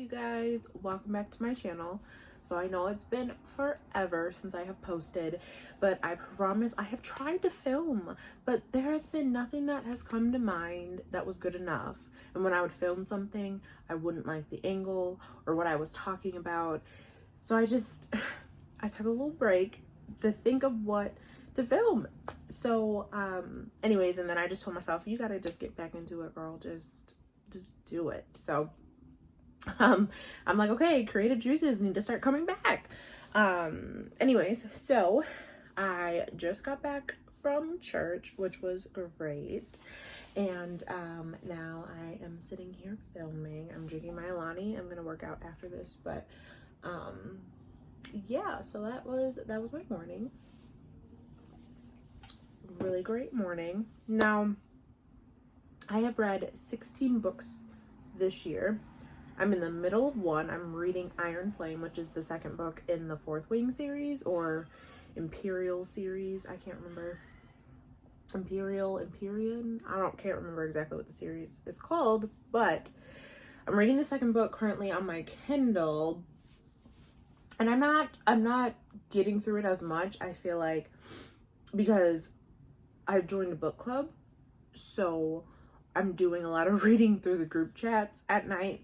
you guys, welcome back to my channel. So I know it's been forever since I have posted, but I promise I have tried to film, but there has been nothing that has come to mind that was good enough. And when I would film something, I wouldn't like the angle or what I was talking about. So I took a little break to think of what to film. So anyways, and then I just told myself, you gotta just get back into it, girl. Just do it. So I'm like, okay, creative juices need to start coming back. Anyways, so I just got back from church, which was great. And now I am sitting here filming. I'm drinking my Alani. I'm gonna work out after this, but yeah, so that was my morning. Really great morning. Now, I have read 16 books this year. I'm in the middle of one. I'm reading Iron Flame, which is the second book in the Fourth Wing series, or Imperial series. I can't remember. Empyrean? Can't remember exactly what the series is called, but I'm reading the second book currently on my Kindle, and I'm not getting through it as much, I feel like, because I've joined a book club, so I'm doing a lot of reading through the group chats at night.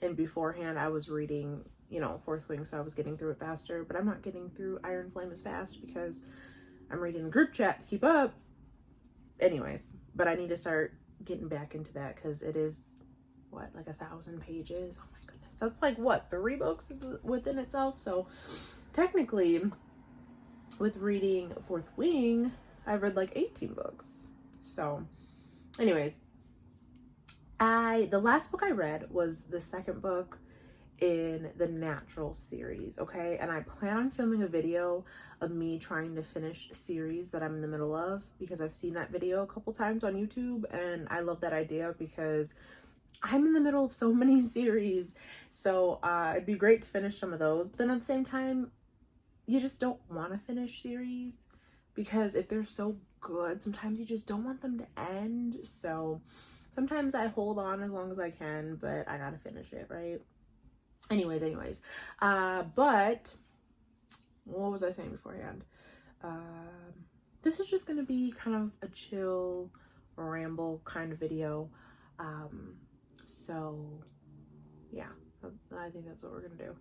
And beforehand, I was reading, Fourth Wing, so I was getting through it faster. But I'm not getting through Iron Flame as fast because I'm reading the group chat to keep up. Anyways, but I need to start getting back into that because it is, what, like 1,000 pages? Oh my goodness. That's like, what, 3 books within itself? So technically, with reading Fourth Wing, I've read like 18 books. So anyways, the last book I read was the second book in the Natural series, okay? And I plan on filming a video of me trying to finish a series that I'm in the middle of, because I've seen that video a couple times on YouTube and I love that idea because I'm in the middle of so many series. So it'd be great to finish some of those, but then at the same time, you just don't want to finish series because if they're so good, sometimes you just don't want them to end. So sometimes I hold on as long as I can, but I gotta finish it, right? Anyways, but what was I saying beforehand? This is just gonna be kind of a chill ramble kind of video. So yeah, I think that's what we're gonna do.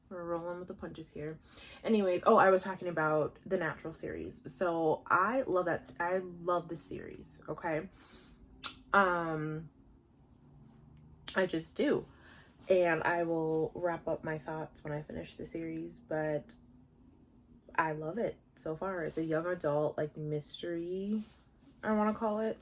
We're rolling with the punches here. Anyways, I was talking about the Natural series. So I love that. I love the series. Okay. I just do. And I will wrap up my thoughts when I finish the series, but I love it so far. It's a young adult, like, mystery, I want to call it.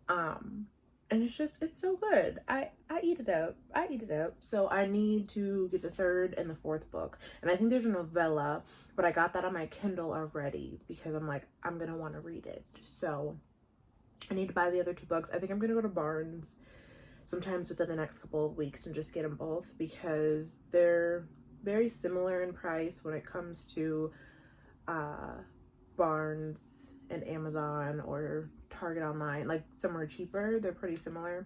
And it's so good. I eat it up. So I need to get the third and the fourth book. And I think there's a novella, but I got that on my Kindle already because I'm like, I'm going to want to read it. So I need to buy the other 2 books. I think I'm going to go to Barnes sometimes within the next couple of weeks and just get them both because they're very similar in price when it comes to Barnes and Amazon or Target online. Like, some are cheaper, they're pretty similar.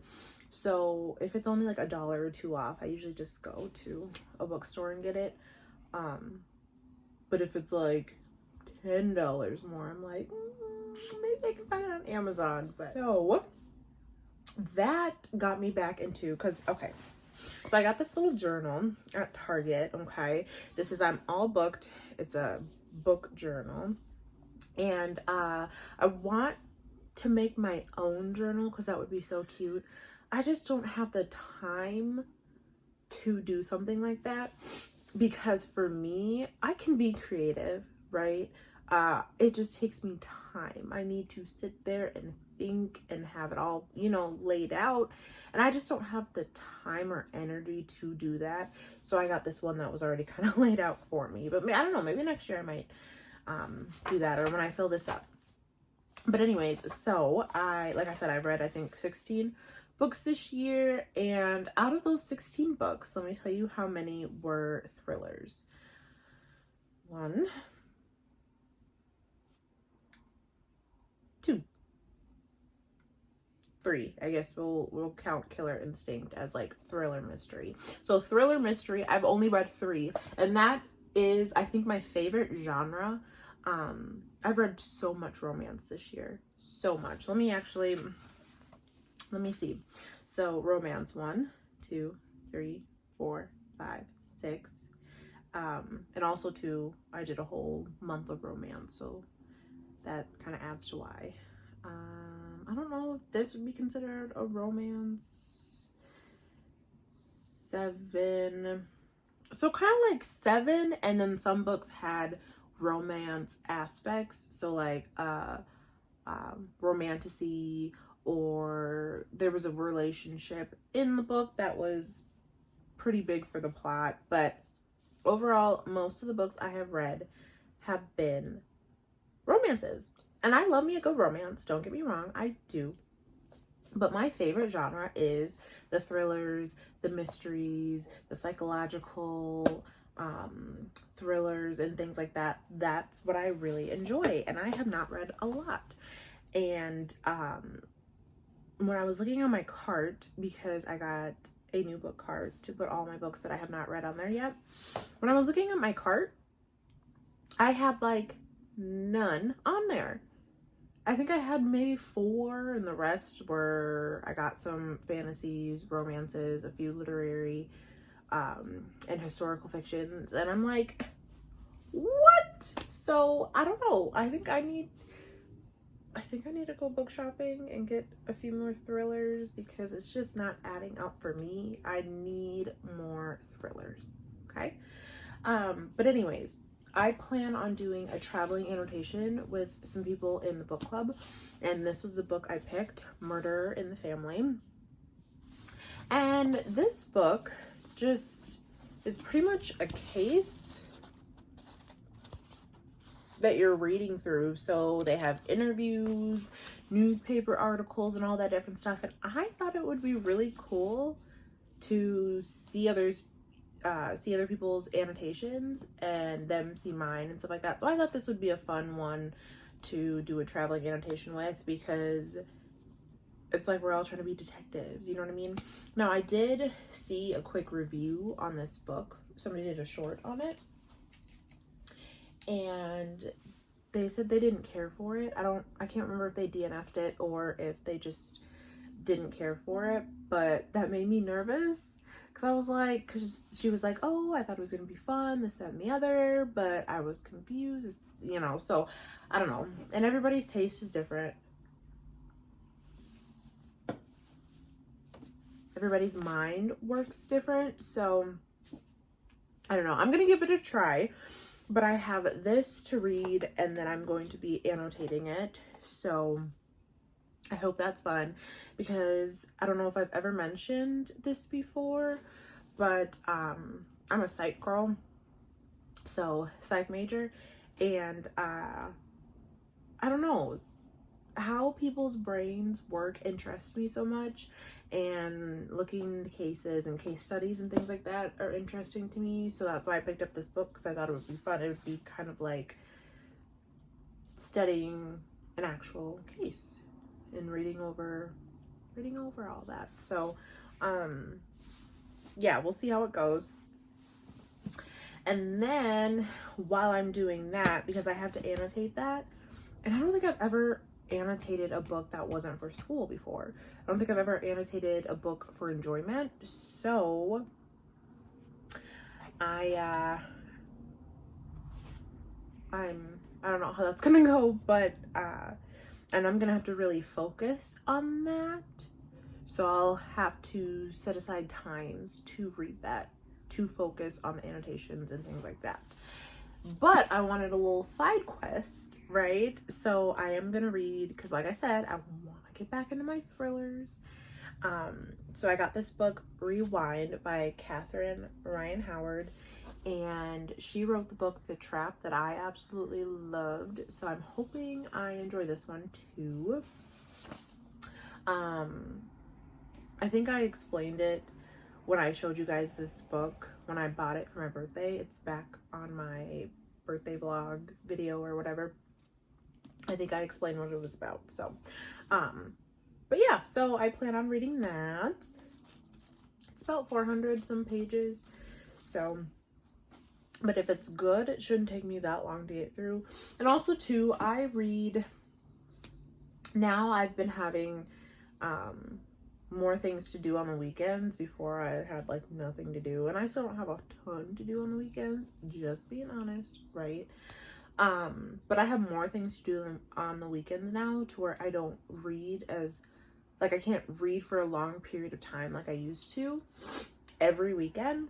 So if it's only like $1 or $2 off, I usually just go to a bookstore and get it. But if it's like $10 more, I'm like, maybe I can find it on Amazon. But so that got me back into, because okay, so I got this little journal at Target. Okay, this is I'm all booked. It's a book journal, and I want to make my own journal because that would be so cute. I just don't have the time to do something like that because for me, I can be creative, right? It just takes me time. I need to sit there and think and have it all, laid out. And I just don't have the time or energy to do that. So I got this one that was already kind of laid out for me. But I don't know, maybe next year I might do that, or when I fill this up. But anyways, so like I said, I've read, I think, 16 books this year. And out of those 16 books, let me tell you how many were thrillers. 1, 2, 3. I guess we'll count Killer Instinct as like thriller mystery. So thriller mystery, I've only read 3, and that is, I think, my favorite genre. I've read so much romance this year, so much. Let me see. So romance, 1, 2, 3, 4, 5, 6. And also 2, I did a whole month of romance, so that kind of adds to why. I don't know if this would be considered a romance. 7. So kind of like 7, and then some books had romance aspects. So like romantasy, or there was a relationship in the book that was pretty big for the plot. But overall, most of the books I have read have been romances. And I love me a good romance, don't get me wrong, I do. But my favorite genre is the thrillers, the mysteries, the psychological thrillers and things like that. That's what I really enjoy, and I have not read a lot. And when I was looking on my cart, because I got a new book cart to put all my books that I have not read on there yet, when I was looking at my cart, I had like none on there. I think I had maybe 4, and the rest were, I got some fantasies, romances, a few literary and historical fictions, and I'm like, what? So I don't know. I think I need to go book shopping and get a few more thrillers, because it's just not adding up for me. I need more thrillers. Okay. But anyways, I plan on doing a traveling annotation with some people in the book club, and this was the book I picked, Murder in the Family. And this book just is pretty much a case that you're reading through. So they have interviews, newspaper articles, and all that different stuff. And I thought it would be really cool to see other people's annotations and them see mine and stuff like that. So I thought this would be a fun one to do a traveling annotation with, because it's like we're all trying to be detectives, you know what I mean? Now, I did see a quick review on this book. Somebody did a short on it, and they said they didn't care for it. I can't remember if they DNF'd it or if they just didn't care for it, but that made me nervous. Because I was like, because she was like, oh, I thought it was going to be fun, this, that, and the other, but I was confused, you know, so I don't know. And everybody's taste is different. Everybody's mind works different, so I don't know. I'm going to give it a try, but I have this to read, and then I'm going to be annotating it, so I hope that's fun, because I don't know if I've ever mentioned this before, but I'm a psych girl, so psych major, and I don't know, how people's brains work interests me so much, and looking into cases and case studies and things like that are interesting to me. So that's why I picked up this book, because I thought it would be fun. It would be kind of like studying an actual case and reading over all that. So yeah, we'll see how it goes. And then while I'm doing that, because I have to annotate that, and I don't think I've ever annotated a book that wasn't for school before. I don't think I've ever annotated a book for enjoyment. So I don't know how that's gonna go, but and I'm gonna have to really focus on that. So I'll have to set aside times to read that, to focus on the annotations and things like that. But I wanted a little side quest, right? So I am gonna read, because like I said, I want to get back into my thrillers. So I got this book, Rewind, by Catherine Ryan Howard, and she wrote the book The Trap, that I absolutely loved. So I'm hoping I enjoy this one too. I think I explained it when I showed you guys this book when I bought it for my birthday. It's back on my birthday vlog video or whatever. I think I explained what it was about. So But yeah, so I plan on reading that. It's about 400 some pages. So, but if it's good, it shouldn't take me that long to get through. And also too, I read, now I've been having more things to do on the weekends. Before I had like nothing to do, and I still don't have a ton to do on the weekends, just being honest, right? But I have more things to do on the weekends now, to where I don't read as, like, I can't read for a long period of time like I used to every weekend.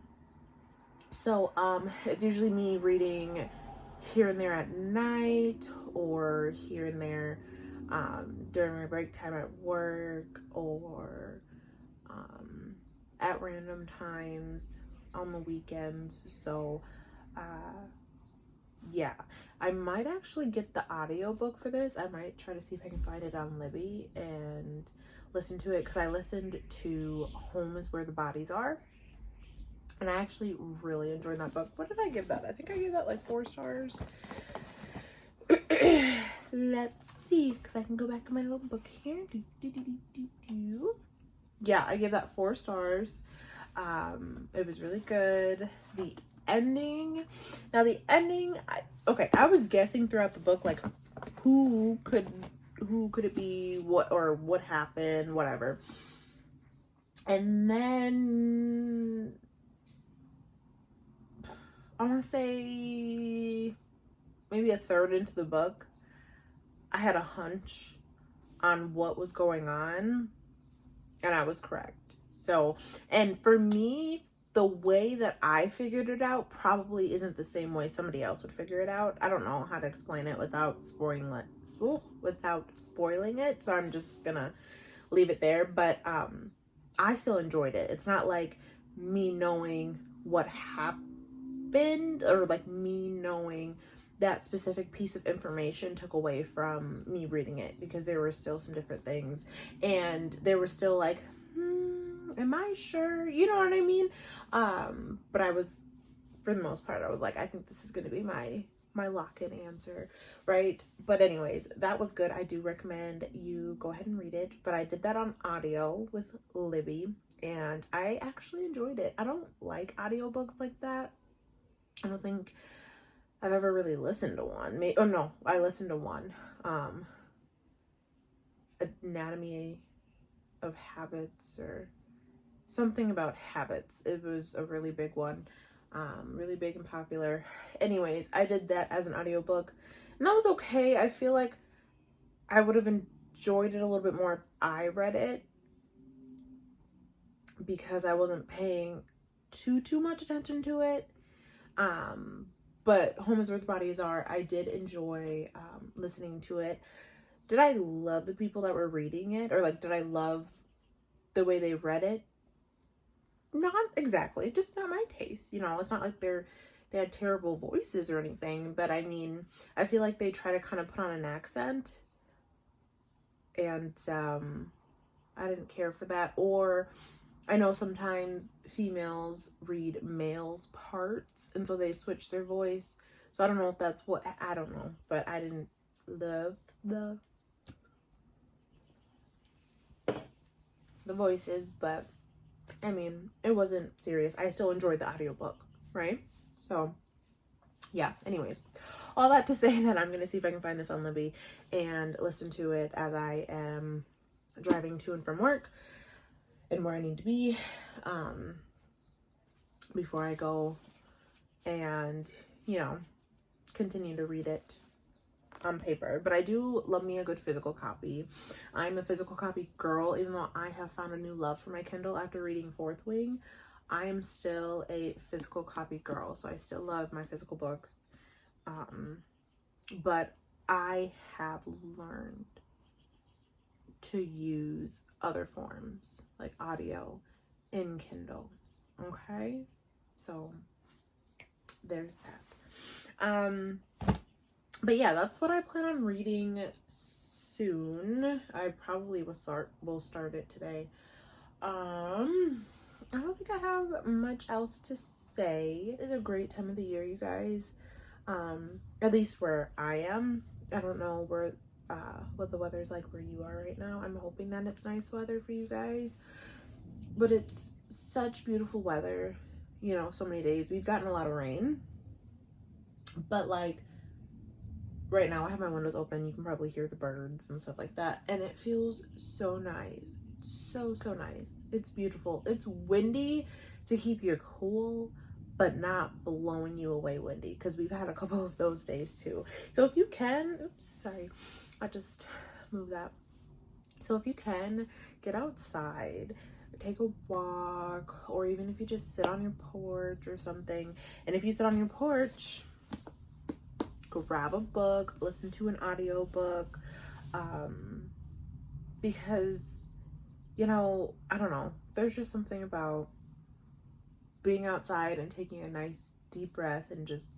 So it's usually me reading here and there at night, or here and there during my break time at work, or at random times on the weekends. So yeah, I might actually get the audiobook for this. I might try to see if I can find it on Libby and listen to it, because I listened to Home is Where the Bodies Are, and I actually really enjoyed that book. What did I give that? I think I gave that like 4 stars. Let's see, because I can go back to my little book here. Yeah, I gave that 4 stars. It was really good. The ending, I was guessing throughout the book, like, who could it be, what happened, whatever. And then I want to say maybe a third into the book, I had a hunch on what was going on, and I was correct. So, and for me, the way that I figured it out probably isn't the same way somebody else would figure it out. I don't know how to explain it without spoiling it. So I'm just gonna leave it there. But I still enjoyed it. It's not like me knowing what happened, or like me knowing that specific piece of information took away from me reading it, because there were still some different things, and there were still like, am I sure? You know what I mean? But I was, for the most part, I was like, I think this is going to be my lock-in answer, right? But anyways, that was good. I do recommend you go ahead and read it. But I did that on audio with Libby, and I actually enjoyed it. I don't like audiobooks like that. I don't think I've ever really listened to one. I listened to one. Anatomy of Habits, or something about habits. It was a really big one, really big and popular. Anyways, I did that as an audiobook, and that was okay. I feel like I would have enjoyed it a little bit more if I read it, because I wasn't paying too much attention to it. But Home is Where the Bodies Are, I did enjoy listening to it. Did I love the people that were reading it, or like, did I love the way they read it? Not exactly, just not my taste. You know, it's not like they had terrible voices or anything, but I mean, I feel like they try to kind of put on an accent, and I didn't care for that. Or I know sometimes females read males' parts, and so they switch their voice. So I don't know if that's I don't know, but I didn't love the voices. But I mean, it wasn't serious. I still enjoyed the audiobook, right? So yeah, anyways, all that to say that I'm going to see if I can find this on Libby and listen to it as I am driving to and from work and where I need to be, before I go and, you know, continue to read it on paper. But I do love me a good physical copy. I'm a physical copy girl. Even though I have found a new love for my Kindle after reading Fourth Wing, I am still a physical copy girl. So I still love my physical books. But I have learned to use other forms like audio in Kindle. Okay, so there's that. But yeah, that's what I plan on reading soon. I probably will start it today. I don't think I have much else to say. It's a great time of the year, you guys. At least where I am. I don't know where what the weather's like where you are right now. I'm hoping that it's nice weather for you guys, but it's such beautiful weather, you know, so many days. We've gotten a lot of rain, but like right now I have my windows open. You can probably hear the birds and stuff like that, and it feels so nice. So nice. It's beautiful. It's windy to keep you cool, but not blowing you away windy, because we've had a couple of those days too. So if you can, oops, sorry, I just moved that. So if you can, get outside, take a walk, or even if you just sit on your porch or something. And if you sit on your porch, grab a book, listen to an audiobook, because, you know, I don't know, there's just something about being outside and taking a nice deep breath and just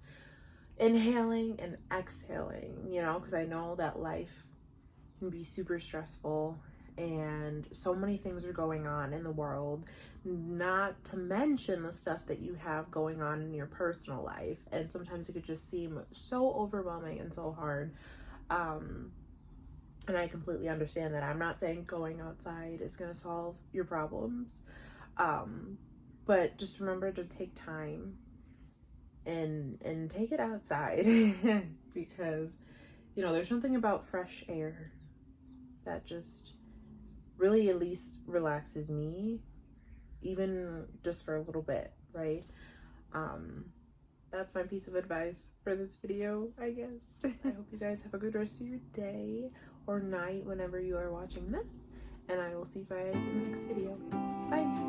inhaling and exhaling, you know, because I know that life can be super stressful and so many things are going on in the world, not to mention the stuff that you have going on in your personal life, and sometimes it could just seem so overwhelming and so hard. And I completely understand that. I'm not saying going outside is going to solve your problems, but just remember to take time and take it outside because, you know, there's something about fresh air that just really at least relaxes me, even just for a little bit, right? That's my piece of advice for this video, I guess. I hope you guys have a good rest of your day or night whenever you are watching this, and I will see you guys in the next video. Bye!